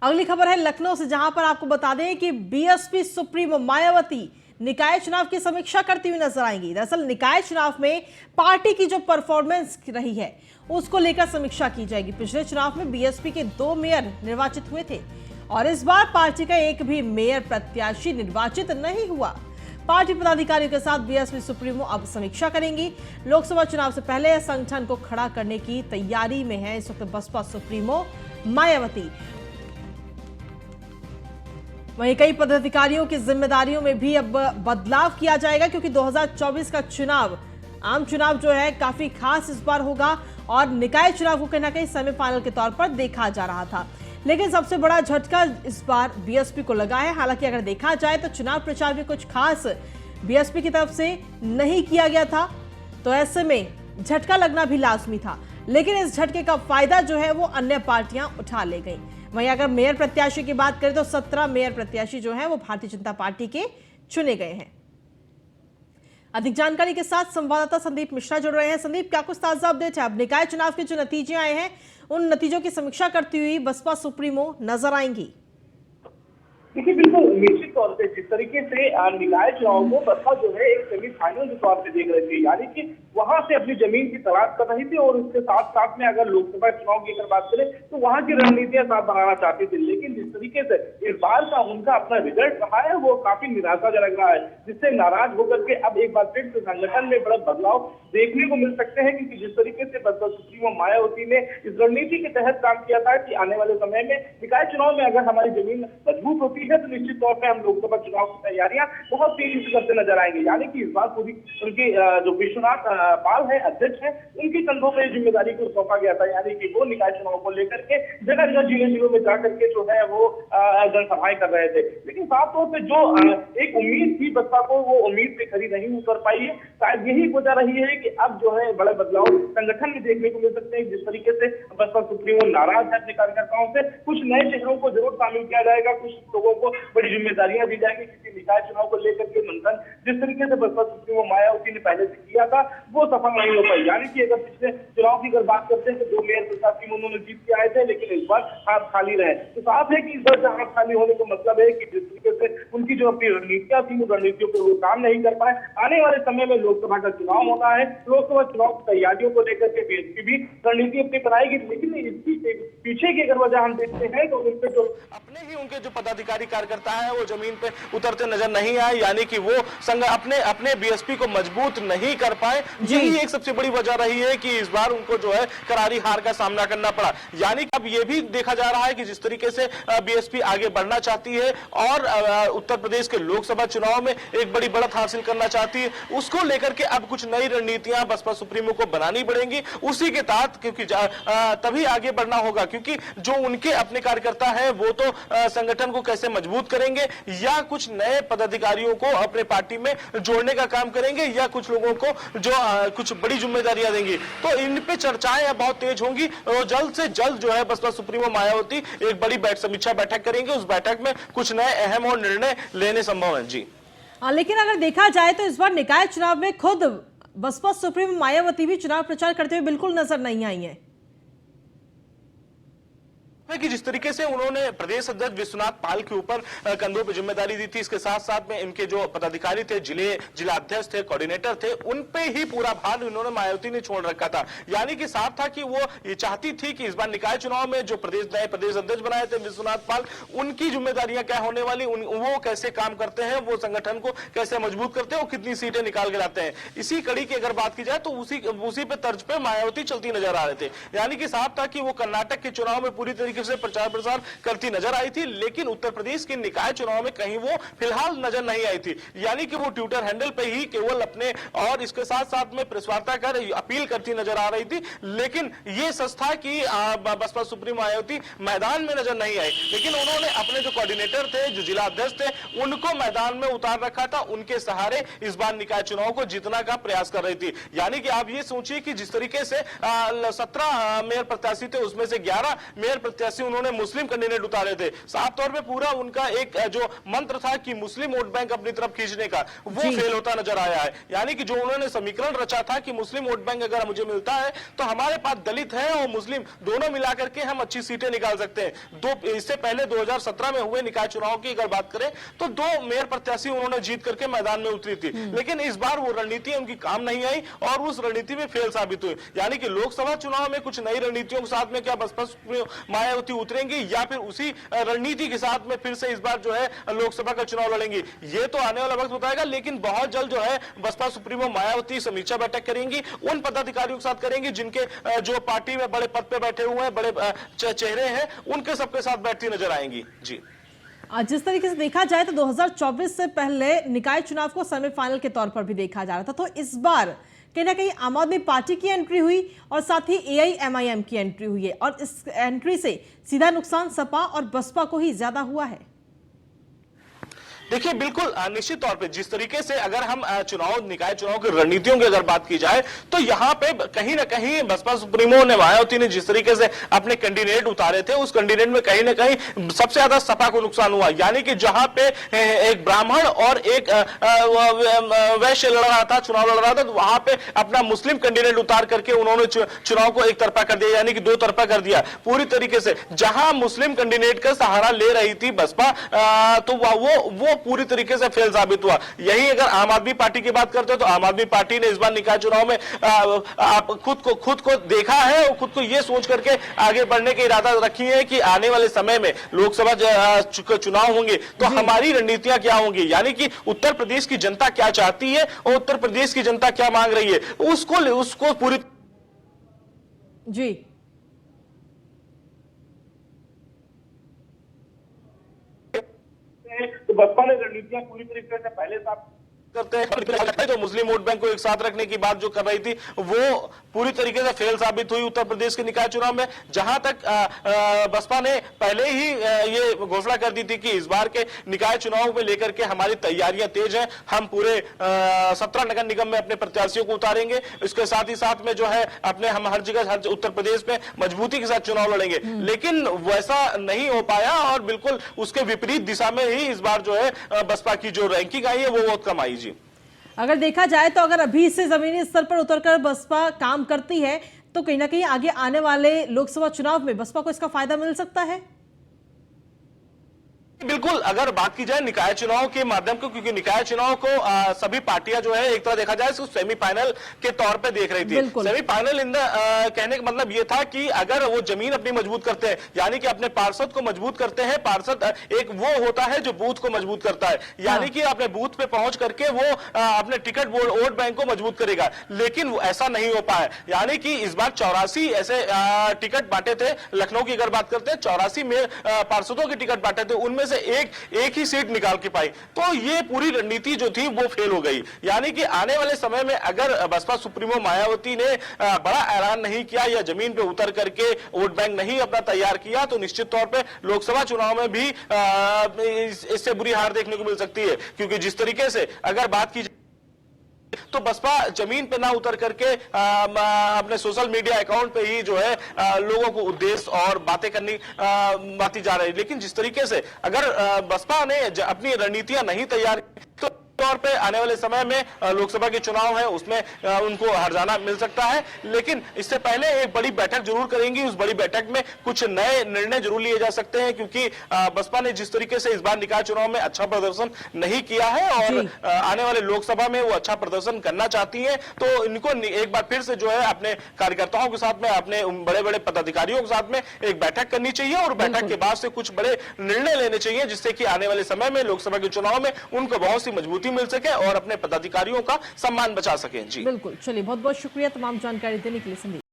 अगली खबर है लखनऊ से, जहां पर आपको बता दें कि बीएसपी सुप्रीमो मायावती निकाय चुनाव की समीक्षा करती हुई नजर आएंगी। दरअसल निकाय चुनाव में पार्टी की जो परफॉर्मेंस रही है उसको लेकर समीक्षा की जाएगी। पिछले चुनाव में बीएसपी के 2 मेयर निर्वाचित हुए थे और इस बार पार्टी का एक भी मेयर प्रत्याशी निर्वाचित नहीं हुआ। पार्टी पदाधिकारियों के साथ बीएसपी सुप्रीमो अब समीक्षा करेंगी। लोकसभा चुनाव से पहले संगठन को खड़ा करने की तैयारी में है इस वक्त बसपा सुप्रीमो मायावती। वहीं कई पदाधिकारियों की जिम्मेदारियों में भी अब बदलाव किया जाएगा, क्योंकि 2024 का चुनाव, आम चुनाव जो है काफी खास इस बार होगा और निकाय चुनाव को कहीं ना कहीं सेमीफाइनल के तौर पर देखा जा रहा था। लेकिन सबसे बड़ा झटका इस बार बीएसपी को लगा है। हालांकि अगर देखा जाए तो चुनाव प्रचार में कुछ खास बीएसपी की तरफ से नहीं किया गया था, तो ऐसे में झटका लगना भी लाजमी था। लेकिन इस झटके का फायदा जो है वो अन्य पार्टियां उठा ले गई। वहीं अगर मेयर प्रत्याशी की बात करें तो 17 मेयर प्रत्याशी जो हैं वो भारतीय जनता पार्टी के चुने गए हैं। अधिक जानकारी के साथ संवाददाता संदीप मिश्रा जुड़ रहे हैं। संदीप, क्या कुछ ताजा अपडेट है? अब निकाय चुनाव के जो नतीजे आए हैं उन नतीजों की समीक्षा करती हुई बसपा सुप्रीमो नजर आएंगी। देखिए, बिल्कुल निश्चित तौर पे जिस तरीके से निकाय चुनाव को बसपा जो है एक सेमीफाइनल के तौर पे देख रही थी, यानी कि वहां से अपनी जमीन की तलाश कर रही थी और उसके साथ साथ में अगर लोकसभा चुनाव की अगर बात करें तो वहां की रणनीतियां साथ बनाना चाहती थी। लेकिन जिस तरीके से इस बार का उनका अपना रिजल्ट रहा है वो काफी निराशाजनक रहा है, जिससे नाराज होकर के अब एक बार फिर से संगठन में बड़ा बदलाव देखने को मिल सकते हैं। क्योंकि जिस तरीके से बसपा सुप्रीमो मायावती ने इस रणनीति के तहत काम किया था कि आने वाले समय में निकाय चुनाव में अगर हमारी जमीन मजबूत होती है तो निश्चित तौर पे हम लोकसभा चुनाव की तैयारियां बहुत तेजी से करते नजर आएंगे। यानी कि इस बार पूरी उनकी जो विश्वनाथ पाल है, अध्यक्ष है, उनकी कंधों पर जिम्मेदारी को सौंपा गया था। यानी कि वो निकाय चुनाव को लेकर के जगह जगह जिलों में जाकर के जो है वो जनसभाएं कर रहे थे। लेकिन साफ तौर पर जो एक उम्मीद थी बसपा को, वो उम्मीद पे खरी नहीं उतर पाई है। शायद यही वजह रही है कि अब जो है बड़े बदलाव संगठन में देखने को मिल सकते हैं। जिस तरीके से बसपा सुप्रीमो नाराज है अपने कार्यकर्ताओं से, कुछ नए चेहरों को जरूर शामिल किया जाएगा, कुछ लोगों को बड़ी जिम्मेदारियां दी जाएंगी। क्योंकि निकाय चुनाव को लेकर के मंथन जिस तरीके से बसपा सुप्रीमो मायावती ने पहले से किया था वो सफल नहीं हो पाई। यानी कि अगर पिछले चुनाव की अगर बात करते हैं तो 2 मेयर प्रत्याशी उन्होंने जीत के आए थे, लेकिन इस बार हाथ खाली रहे। तो साफ है कि इस बार हाथ खाली होने का मतलब है कि जिस तरीके से उनकी जो अपनी रणनीतियां थी उन रणनीतियों पर वो काम नहीं कर पाए। आने वाले समय में लोकसभा का चुनाव होना है, लोकसभा चुनाव की तैयारियों को लेकर के बीएसपी भी रणनीति अपनी बनाएगी। लेकिन इसकी पीछे की अगर वजह हम देखते हैं तो उनके जो अपने ही उनके जो पदाधिकारी कार्यकर्ता है वो जमीन पे उतरते नजर नहीं आए, यानी कि वो संघ अपने बीएसपी को मजबूत नहीं कर पाए। यही एक सबसे बड़ी वजह रही है कि इस बार उनको जो है करारी हार का सामना करना पड़ा। यानी कि अब ये भी देखा जा रहा है कि जिस तरीके से बीएसपी आगे बढ़ना चाहती है और उत्तर प्रदेश के लोकसभा चुनाव में एक बड़ी बढ़त हासिल करना चाहती है, उसको लेकर के अब कुछ नई रणनीतियां बसपा सुप्रीमो को बनानी पड़ेंगी उसी के तहत, क्योंकि तभी आगे बढ़ना होगा। क्योंकि जो उनके अपने कार्यकर्ता है वो तो संगठन को कैसे मजबूत करेंगे या कुछ नए पदाधिकारियों को अपने पार्टी में जोड़ने का काम करेंगे या कुछ लोगों को जो कुछ बड़ी जिम्मेदारियां देंगी, तो इन पे चर्चाएं बहुत तेज होंगी और जल्द से जल्द जो है बसपा सुप्रीमो मायावती एक बड़ी समीक्षा बैठक करेंगे। उस बैठक में कुछ नए अहम और निर्णय लेने संभव है। जी लेकिन अगर देखा जाए तो इस बार निकाय चुनाव में खुद बसपा सुप्रीमो मायावती भी चुनाव प्रचार करते हुए बिल्कुल नजर नहीं आई है। कि जिस तरीके से उन्होंने प्रदेश अध्यक्ष विश्वनाथ पाल के ऊपर कंधों पर जिम्मेदारी दी थी, इसके साथ साथ में इनके जो पदाधिकारी थे, जिला अध्यक्ष थे, कोऑर्डिनेटर थे, उन पे ही पूरा भार उन्होंने मायावती ने छोड़ रखा था। यानी कि साफ था कि वो ये चाहती थी कि इस बार निकाय चुनाव में जो नए प्रदेश अध्यक्ष बनाए थे विश्वनाथ पाल, उनकी जिम्मेदारियां क्या होने वाली, वो कैसे काम करते हैं, वो संगठन को कैसे मजबूत करते हैं, वो कितनी सीटें निकाल के लाते हैं। इसी कड़ी की अगर बात की जाए तो उसी पे तर्ज पे मायावती चलती नजर आ रहे थे। यानी कि साफ था कि वो कर्नाटक के चुनाव में पूरी तरीके से प्रचार प्रसार करती नजर आई थी, लेकिन उत्तर प्रदेश के निकाय चुनाव में कहीं वो फिलहाल नजर नहीं आई थी। यानी कि वो ट्विटर हैंडल पे ही केवल अपने और इसके साथ साथ में प्रेस वार्ता कर अपील करती नजर आ रही थी। लेकिन ये सच था कि बसपा सुप्रीमो मायावती मैदान में नजर नहीं आई, लेकिन उन्होंने अपने जो कोऑर्डिनेटर थे, जो जिला अध्यक्ष थे, उनको मैदान में उतार रखा था। उनके सहारे इस बार निकाय चुनाव को जीतने का प्रयास कर रही थी। यानी कि आप ये सोचिए कि जिस तरीके से 17 मेयर प्रत्याशी थे उसमें से 11 मेयर प्रत्याशी प्रत्याशी उन्होंने मुस्लिम कैंडिडेट उतारे थे। साफ तौर पे पूरा उनका एक जो मंत्र था कि मुस्लिम वोट बैंक अपनी तरफ खींचने का, वो फेल होता नजर आया है। यानी कि जो उन्होंने समीकरण रचा था कि मुस्लिम वोट बैंक अगर मुझे मिलता है तो हमारे पास दलित है और मुस्लिम दोनों मिलाकर के हम अच्छी सीटें निकाल सकते हैं। इससे पहले 2017 में हुए निकाय चुनाव की अगर बात करें तो 2 मेयर प्रत्याशी उन्होंने जीत करके मैदान में उतरी थी, लेकिन इस बार वो रणनीति उनकी काम नहीं आई और उस रणनीति में फेल साबित हुई। यानी कि लोकसभा चुनाव में कुछ नई रणनीतियों के साथ में क्या बसपा मायावती उतरेंगी या फिर उसी रणनीति के साथ में फिर से इस बार जो है लोकसभा का चुनाव लड़ेंगी, ये तो आने वाला वक्त बताएगा। लेकिन बहुत जल्द जो है बसपा सुप्रीमो मायावती समीक्षा बैठक करेंगी, उन पदाधिकारियों के साथ करेंगी जिनके जो पार्टी में बड़े पद पे बैठे हुए हैं, बड़े चेहरे हैं, उनके सबके साथ बैठती नजर आएंगी। जी, जिस तरीके से देखा जाए तो 2024 से पहले निकाय चुनाव को सेमीफाइनल के तौर पर भी देखा जा रहा था, तो इस बार कहीं ना कहीं आम आदमी पार्टी की एंट्री हुई और साथ ही AIMIM की एंट्री हुई है और इस एंट्री से सीधा नुकसान सपा और बसपा को ही ज्यादा हुआ है। देखिए बिल्कुल निश्चित तौर पे जिस तरीके से अगर हम निकाय चुनाव की रणनीतियों की अगर बात की जाए तो यहाँ पे कहीं ना कहीं बसपा सुप्रीमो ने मायावती ने जिस तरीके से अपने कैंडिडेट उतारे थे, उस कैंडिडेट में कहीं ना कहीं सबसे ज्यादा सपा को नुकसान हुआ। यानी कि जहां पे एक ब्राह्मण और एक वैश्य लड़ रहा था, चुनाव लड़ रहा था, तो वहां पे अपना मुस्लिम कैंडिडेट उतार करके उन्होंने चुनाव को एक तरफा कर दिया, यानी कि 2 तरफा कर दिया पूरी तरीके से। जहां मुस्लिम कैंडिडेट का सहारा ले रही थी बसपा, तो वो पूरी तरीके से फेल साबित हुआ। यही अगर आम आदमी पार्टी की बात करते हो तो आम आदमी पार्टी ने इस बार निकाय चुनाव में खुद को देखा है और खुद को यह सोच करके आगे बढ़ने की इरादा रखी है कि आने वाले समय में लोकसभा चुनाव होंगे तो हमारी रणनीतियां क्या होंगी, यानी कि उत्तर प्रदेश की जनता क्या चाहती है और उत्तर प्रदेश की जनता क्या मांग रही है, उसको पूरी जी तो बसपा ने रणनीतियां पूरी तरीके से पहले साफ करते हैं। तो मुस्लिम वोट बैंक को एक साथ रखने की बात जो कर रही थी वो पूरी तरीके से फेल साबित हुई उत्तर प्रदेश के निकाय चुनाव में। जहां तक बसपा ने पहले ही ये घोषणा कर दी थी कि इस बार के निकाय चुनाव में लेकर के हमारी तैयारियां तेज हैं, हम पूरे 17 नगर निगम में अपने प्रत्याशियों को उतारेंगे, इसके साथ ही साथ में जो है अपने हम हर जगह हर उत्तर प्रदेश में मजबूती के साथ चुनाव लड़ेंगे। लेकिन वैसा नहीं हो पाया और बिल्कुल उसके विपरीत दिशा में ही इस बार जो है बसपा की जो रैंकिंग आई है वो बहुत कम आई। जी, अगर देखा जाए तो अगर अभी से जमीनी स्तर पर उतरकर बसपा काम करती है तो कहीं ना कहीं आगे आने वाले लोकसभा चुनाव में बसपा को इसका फायदा मिल सकता है। बिल्कुल, अगर बात की जाए निकाय चुनाव के माध्यम को, क्योंकि निकाय चुनाव को सभी पार्टियां जो है एक तरह देखा जाए सेमीफाइनल के तौर पे देख रही थी। सेमीफाइनल कहने का मतलब ये था कि अगर वो जमीन अपनी मजबूत करते हैं, यानी कि अपने पार्षद को मजबूत करते हैं, पार्षद एक वो होता है जो बूथ को मजबूत करता है, यानी कि अपने बूथ पे पहुंच करके वो अपने टिकट वोट बैंक को मजबूत करेगा। लेकिन ऐसा नहीं हो पाया, यानी कि इस बार 84 ऐसे टिकट बांटे थे। लखनऊ की अगर बात करते हैं 84 में पार्षदों के टिकट बांटे थे, उनमें से एक ही सीट निकाल के पाई। तो ये पूरी रणनीति जो थी वो फेल हो गई। यानी कि आने वाले समय में अगर बसपा सुप्रीमो मायावती ने बड़ा ऐलान नहीं किया या जमीन पे उतर करके वोट बैंक नहीं अपना तैयार किया तो निश्चित तौर पे लोकसभा चुनाव में भी इससे बुरी हार देखने को मिल सकती है। क्योंकि जिस तरीके से अगर बात की तो बसपा जमीन पे ना उतर करके अपने सोशल मीडिया अकाउंट पे ही जो है लोगों को उद्देश्य और बातें करनी बाती जा रही है। लेकिन जिस तरीके से अगर बसपा ने अपनी रणनीतियां नहीं तैयार तो तौर पे आने वाले समय में लोकसभा के चुनाव है उसमें उनको हार जाना मिल सकता है। लेकिन इससे पहले एक बड़ी बैठक जरूर करेंगी, उस बड़ी बैठक में कुछ नए निर्णय जरूर लिए जा सकते हैं, क्योंकि बसपा ने जिस तरीके से इस बार निकाय चुनाव में अच्छा प्रदर्शन नहीं किया है और आने वाले लोकसभा में वो अच्छा प्रदर्शन करना चाहती है, तो इनको एक बार फिर से जो है अपने कार्यकर्ताओं के साथ में, अपने बड़े बड़े पदाधिकारियों के साथ में एक बैठक करनी चाहिए और बैठक के बाद से कुछ बड़े निर्णय लेने चाहिए जिससे कि आने वाले समय में लोकसभा के चुनाव में उनको बहुत सी मजबूती मिल सके और अपने पदाधिकारियों का सम्मान बचा सकें। जी बिल्कुल, चलिए बहुत बहुत शुक्रिया तमाम जानकारी देने के लिए संदीप।